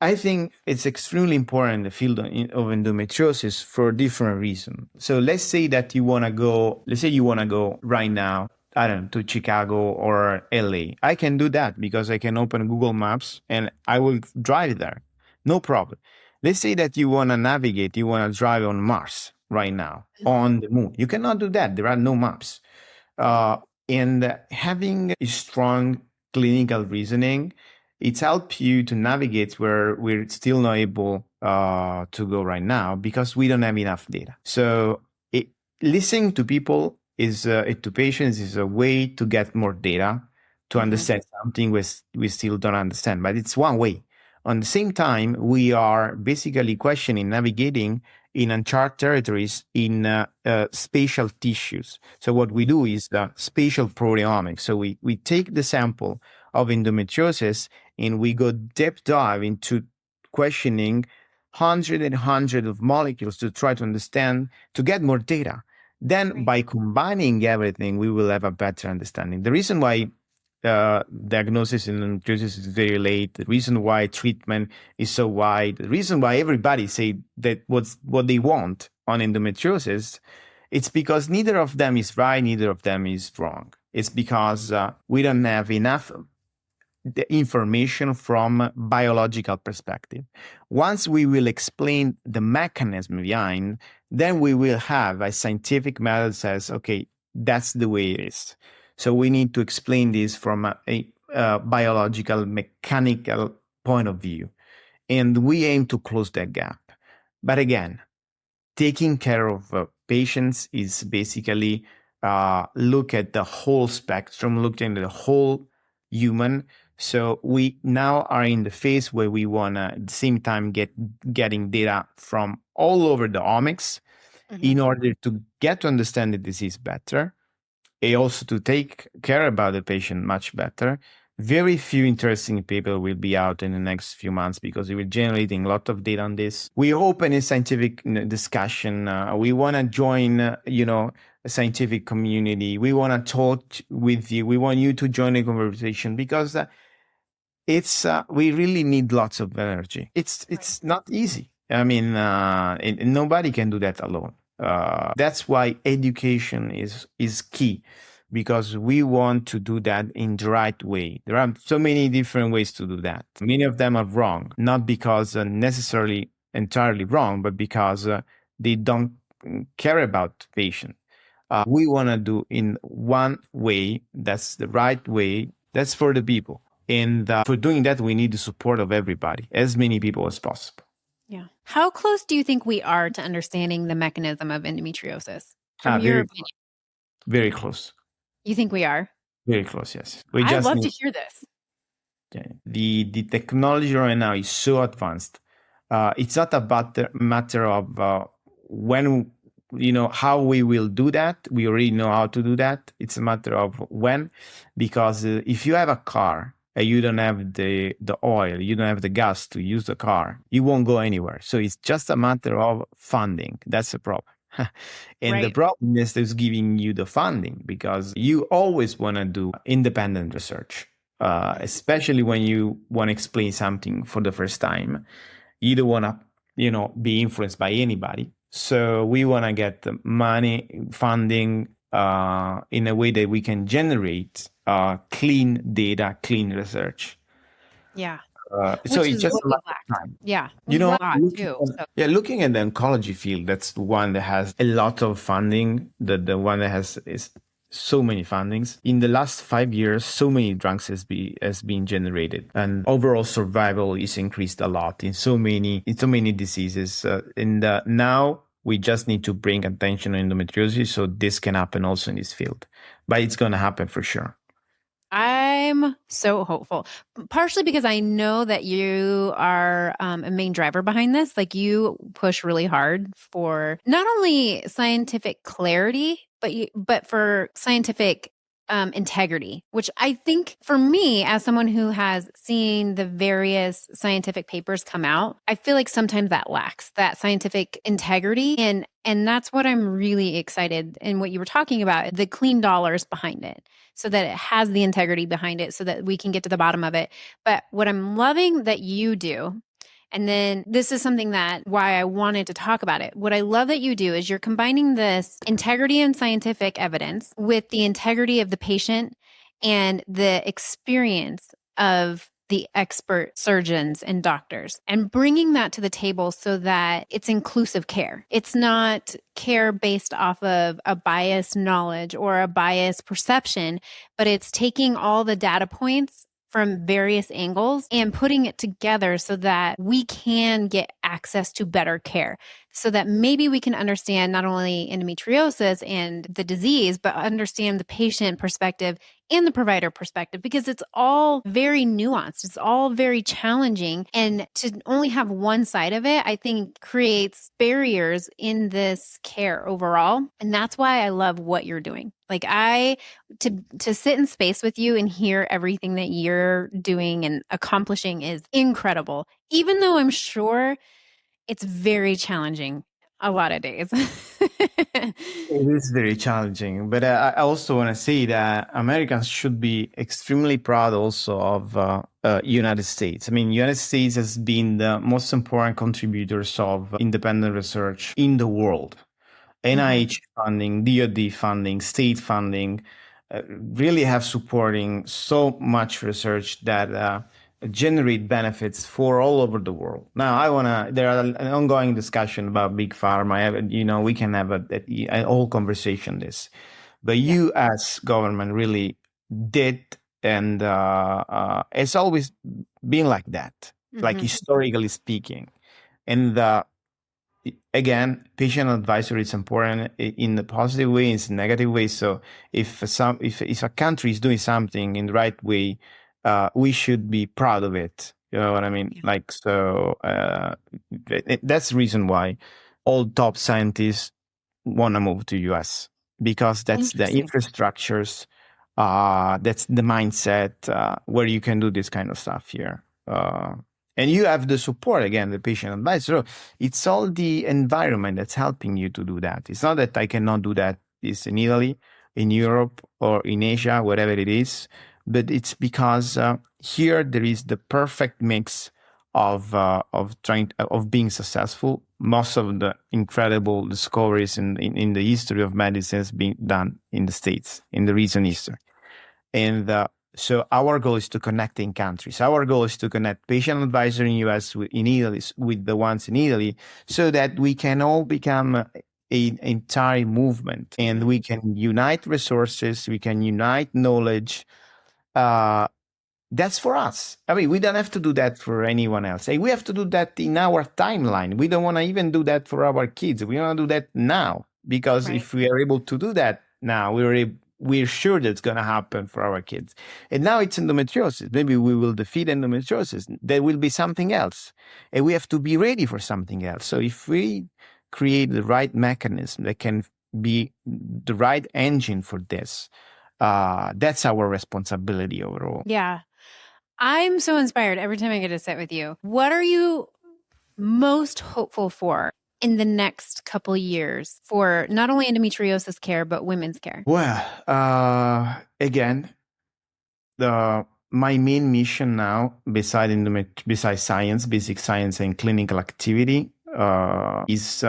I think it's extremely important in the field of endometriosis for different reasons. So let's say you want to go right now, I don't know, to Chicago or LA. I can do that because I can open Google Maps and I will drive there. No problem. Let's say that you want to navigate, you want to drive on Mars right now, on the moon. You cannot do that. There are no maps. Right. And having a strong clinical reasoning It helps you to navigate where we're still not able to go right now because we don't have enough data. So listening to people to patients is a way to get more data to understand something we still don't understand, but it's one way. On the same time, we are basically questioning, navigating in uncharted territories in spatial tissues. So what we do is the spatial proteomics. So we take the sample of endometriosis and we go deep dive into questioning hundred and hundred of molecules to try to understand, to get more data. Then by combining everything, we will have a better understanding. The reason why diagnosis in endometriosis is very late, the reason why treatment is so wide, the reason why everybody say that what they want on endometriosis, it's because neither of them is right, neither of them is wrong. It's because we don't have enough the information from biological perspective. Once we will explain the mechanism behind, then we will have a scientific method that says, okay, that's the way it is. So we need to explain this from a biological, mechanical point of view. And we aim to close that gap. But again, taking care of patients is basically look at the whole spectrum, looking at the whole human. So we now are in the phase where we want to at the same time getting data from all over the omics in order to get to understand the disease better, and also to take care about the patient much better. Very few interesting paper will be out in the next few months because we're generating a lot of data on this. We open a scientific discussion. We want to join, a scientific community. We want to talk with you. We want you to join a conversation because we really need lots of energy. It's not easy. I mean, and nobody can do that alone. That's why education is key, because we want to do that in the right way. There are so many different ways to do that. Many of them are wrong, not because necessarily entirely wrong, but because they don't care about patient. We want to do in one way, that's the right way, that's for the people. And for doing that, we need the support of everybody, as many people as possible. Yeah. How close do you think we are to understanding the mechanism of endometriosis? From your opinion? Very close. You think we are? Very close, yes. I'd love to hear this. The technology right now is so advanced. It's not about the matter of when, how we will do that. We already know how to do that. It's a matter of when, because if you have a car, you don't have the oil, you don't have the gas to use the car, you won't go anywhere. So it's just a matter of funding. That's the problem. And the problem is giving you the funding, because you always want to do independent research, especially when you want to explain something for the first time. You don't want to, be influenced by anybody. So we want to get the money, funding, in a way that we can generate clean data, clean research. Yeah. So it's just a lot of time. Yeah. Looking at the oncology field, that's the one that has a lot of funding. The one that is so many fundings. In the last 5 years, so many drugs has been generated, and overall survival is increased a lot in so many diseases. Now we just need to bring attention to endometriosis, so this can happen also in this field. But it's going to happen for sure. I'm so hopeful, partially because I know that you are a main driver behind this. Like, you push really hard for not only scientific clarity, but for scientific integrity, which I think for me, as someone who has seen the various scientific papers come out, I feel like sometimes that lacks that scientific integrity. And that's what I'm really excited in what you were talking about, the clean dollars behind it, so that it has the integrity behind it, so that we can get to the bottom of it. But what I'm loving that you do, and then this is something why I wanted to talk about it. What I love that you do is you're combining this integrity and scientific evidence with the integrity of the patient and the experience of the expert surgeons and doctors, and bringing that to the table so that it's inclusive care. It's not care based off of a biased knowledge or a biased perception, but it's taking all the data points from various angles and putting it together so that we can get access to better care, so that maybe we can understand not only endometriosis and the disease, but understand the patient perspective and the provider perspective, because it's all very nuanced. It's all very challenging. And to only have one side of it, I think creates barriers in this care overall. And that's why I love what you're doing. Like to sit in space with you and hear everything that you're doing and accomplishing is incredible, even though I'm sure it's very challenging a lot of days. It is very challenging, but I also want to say that Americans should be extremely proud also of United States. I mean, United States has been the most important contributors of independent research in the world. NIH funding, DoD funding, state funding, really have supporting so much research that generate benefits for all over the world. Now, there are an ongoing discussion about big pharma. We can have a whole conversation this, but U.S. government really did, and it's always been like that, like historically speaking, and again, patient advisory is important in the positive way, in the negative way. So if a country is doing something in the right way, we should be proud of it. You know what I mean? Yeah. That's the reason why all top scientists want to move to US, because that's the infrastructures, that's the mindset where you can do this kind of stuff here. And you have the support, again, the patient advisor. So it's all the environment that's helping you to do that. It's not that I cannot do that. It's in Italy, in Europe, or in Asia, whatever it is. But it's because here there is the perfect mix of being successful. Most of the incredible discoveries in the history of medicine has been done in the States, in the recent history. And so our goal is to connect in countries. Our goal is to connect patient advisor in US in Italy with the ones in Italy, so that we can all become an entire movement, and we can unite resources, we can unite knowledge. That's for us. I mean, we don't have to do that for anyone else. We have to do that in our timeline. We don't want to even do that for our kids. We want to do that now, because if we are able to do that now, we're sure that's going to happen for our kids. And now it's endometriosis. Maybe we will defeat endometriosis. There will be something else. And we have to be ready for something else. So if we create the right mechanism that can be the right engine for this, that's our responsibility overall. Yeah. I'm so inspired every time I get to sit with you. What are you most hopeful for in the next couple of years for not only endometriosis care, but women's care? Well, again, my main mission now, besides science, basic science and clinical activity, is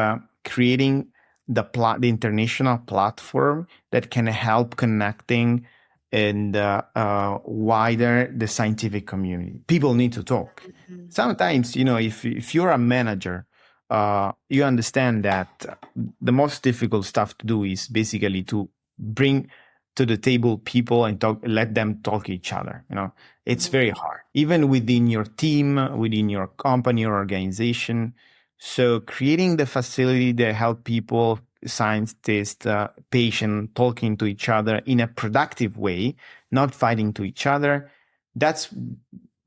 creating the international platform that can help connecting and wider the scientific community. People need to talk. Sometimes, if you're a manager, you understand that the most difficult stuff to do is basically to bring to the table people and let them talk each other. It's very hard, even within your team, within your company or organization. So creating the facility that help people, scientists, patient, talking to each other in a productive way, not fighting to each other. That's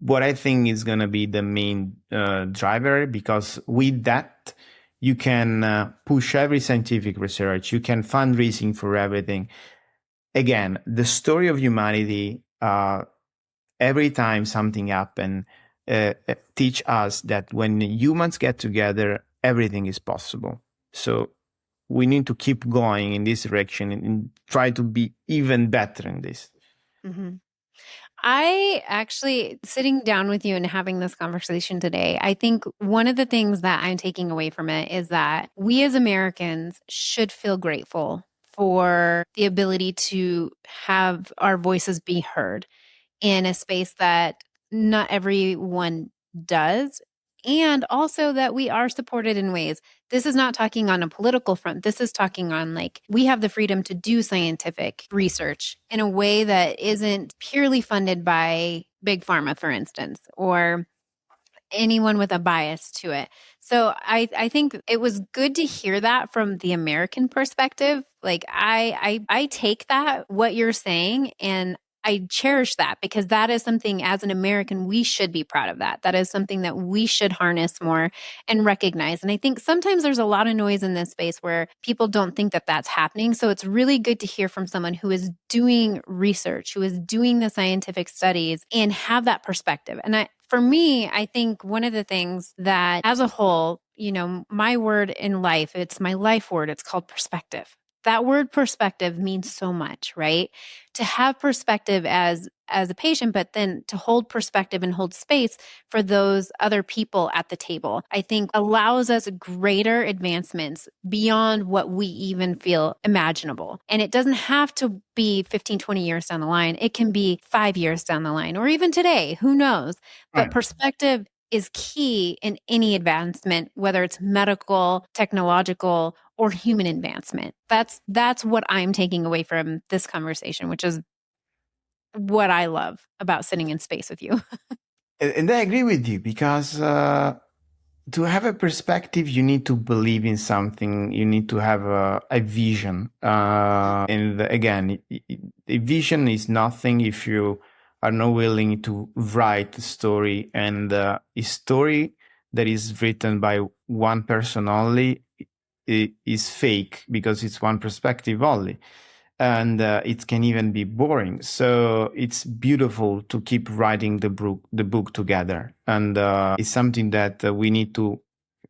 what I think is going to be the main driver, because with that, you can push every scientific research. You can fundraising for everything. Again, the story of humanity, every time something happens, teach us that when humans get together, everything is possible. So we need to keep going in this direction and try to be even better in this. I actually, sitting down with you and having this conversation today, I think one of the things that I'm taking away from it is that we as Americans should feel grateful for the ability to have our voices be heard in a space that not everyone does. And also that we are supported in ways This is not talking on a political front. This is talking on like we have the freedom to do scientific research in a way that isn't purely funded by big pharma, for instance, or anyone with a bias to it. So I think it was good to hear that from the American perspective. Like I take that, what you're saying, and I cherish that because that is something as an American, we should be proud of that. That is something that we should harness more and recognize. And I think sometimes there's a lot of noise in this space where people don't think that that's happening. So it's really good to hear from someone who is doing research, who is doing the scientific studies and have that perspective. And for me, I think one of the things that as a whole, my word in life, it's my life word, it's called perspective. That word perspective means so much, right? To have perspective as a patient, but then to hold perspective and hold space for those other people at the table, I think allows us greater advancements beyond what we even feel imaginable. And it doesn't have to be 15, 20 years down the line. It can be 5 years down the line or even today, who knows? But perspective is key in any advancement, whether it's medical, technological, or human advancement. That's what I'm taking away from this conversation, which is what I love about sitting in space with you. And I agree with you because to have a perspective, you need to believe in something. You need to have a vision. And again, a vision is nothing if you are not willing to write a story. And a story that is written by one person only is fake because it's one perspective only. And it can even be boring. So it's beautiful to keep writing the book together. And it's something that we need to,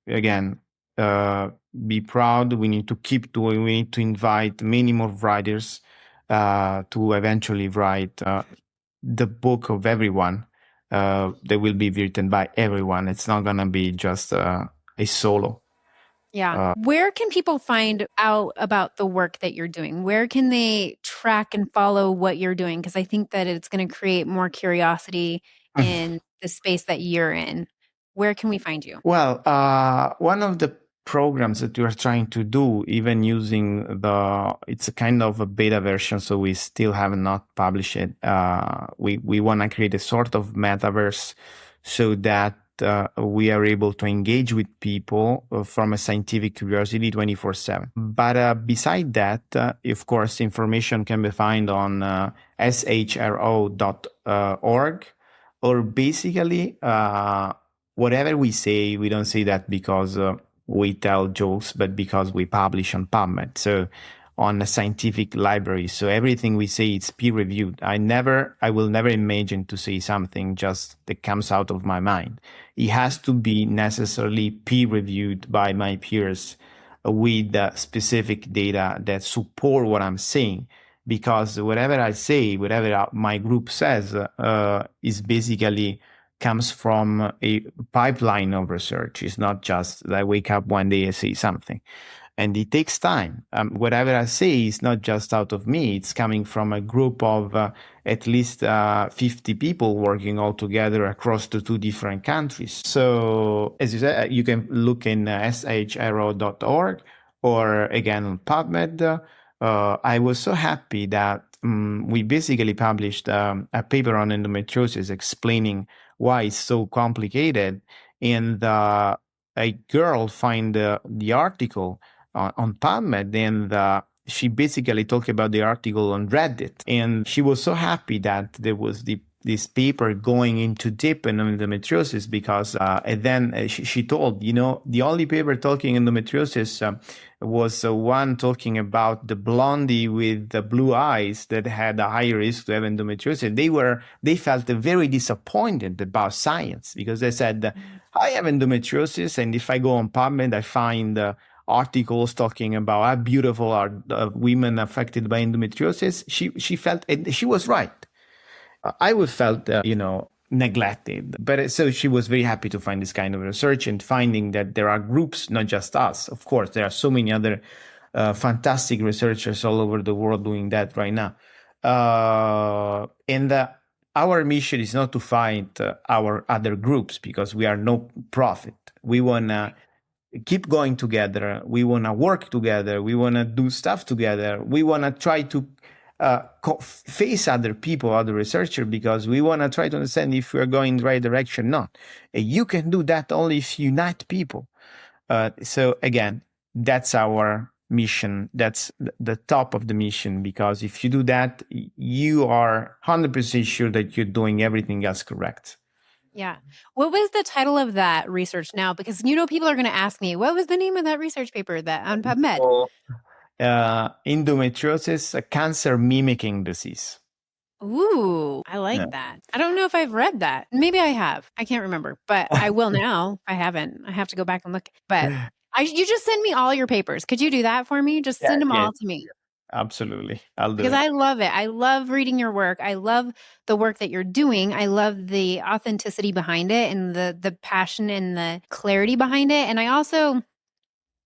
again, be proud. We need to keep doing. We need to invite many more writers to eventually write the book of everyone that will be written by everyone. It's not going to be just a solo. Yeah. Where can people find out about the work that you're doing? Where can they track and follow what you're doing? Because I think that it's going to create more curiosity in the space that you're in. Where can we find you? Well, one of the programs that we are trying to do, even using it's a kind of a beta version, so we still have not published it. We want to create a sort of metaverse so that we are able to engage with people from a scientific curiosity 24/7. But beside that, of course, information can be found on shro.org, or basically whatever we say, we don't say that because we tell jokes, but because we publish on PubMed. So on a scientific library. So everything we say is peer reviewed. I will never imagine to say something just that comes out of my mind. It has to be necessarily peer reviewed by my peers with specific data that support what I'm saying. Because whatever I say, whatever my group says, is basically comes from a pipeline of research. It's not just that I wake up one day and say something. And it takes time. Whatever I say is not just out of me. It's coming from a group of at least 50 people working all together across the 2 different countries. So, as you said, you can look in shro.org or again on PubMed. I was so happy that we basically published a paper on endometriosis explaining why it's so complicated. And a girl find the article on PubMed, and she basically talked about the article on Reddit. And she was so happy that there was this paper going into deep in endometriosis because, and then she told, the only paper talking endometriosis was one talking about the blondie with the blue eyes that had a higher risk to have endometriosis. They felt very disappointed about science because they said, I have endometriosis, and if I go on PubMed, I find articles talking about how beautiful are women affected by endometriosis. She felt, and she was right. I would felt, neglected. But so she was very happy to find this kind of research and finding that there are groups, not just us. Of course, there are so many other fantastic researchers all over the world doing that right now. And our mission is not to find our other groups because we are no profit. We want to keep going together. We want to work together. We want to do stuff together. We want to try to face other people, other researchers, because we want to try to understand if we're going in the right direction or not. And you can do that only if you unite people. So again, that's our mission. That's the top of the mission, because if you do that, you are 100% sure that you're doing everything else correct. Yeah. What was the title of that research now? Because, people are going to ask me, what was the name of that research paper that on PubMed? Endometriosis, a cancer mimicking disease. Ooh, I like that. I don't know if I've read that. Maybe I have. I can't remember, but I will now. I haven't. I have to go back and look. But you just send me all your papers. Could you do that for me? Just send them all to me. Absolutely. I'll do it. Because I love it. I love reading your work. I love the work that you're doing. I love the authenticity behind it and the passion and the clarity behind it. And I also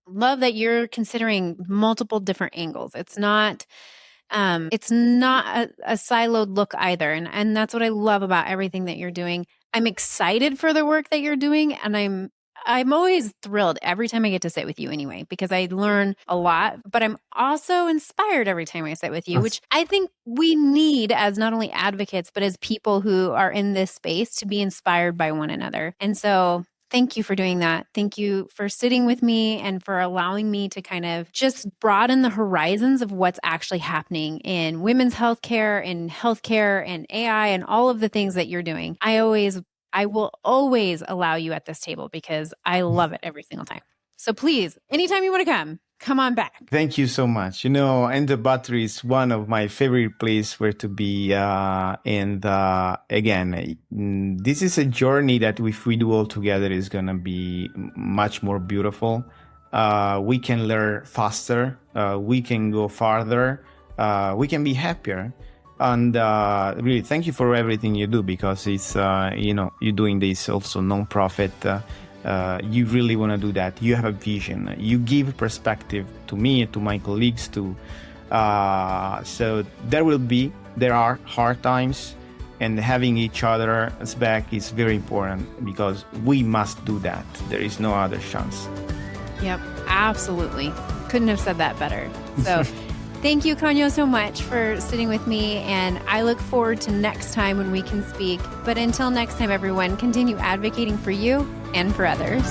love that you're considering multiple different angles. It's not a siloed look either. And that's what I love about everything that you're doing. I'm excited for the work that you're doing. And I'm always thrilled every time I get to sit with you anyway, because I learn a lot, but I'm also inspired every time I sit with you, which I think we need as not only advocates, but as people who are in this space to be inspired by one another. And so thank you for doing that. Thank you for sitting with me and for allowing me to kind of just broaden the horizons of what's actually happening in women's healthcare, in healthcare, and AI, and all of the things that you're doing. I will always allow you at this table because I love it every single time. So please, anytime you want to come on back. Thank you so much. Endobattery is one of my favorite places where to be. And again, this is a journey that if we do all together is going to be much more beautiful. We can learn faster. We can go farther. We can be happier. And really, thank you for everything you do, because it's, you're doing this also non-profit. You really want to do that. You have a vision. You give perspective to me, to my colleagues, too. So there are hard times, and having each other's back is very important, because we must do that. There is no other chance. Yep, absolutely. Couldn't have said that better. So thank you, Canio, so much for sitting with me. And I look forward to next time when we can speak. But until next time, everyone, continue advocating for you and for others.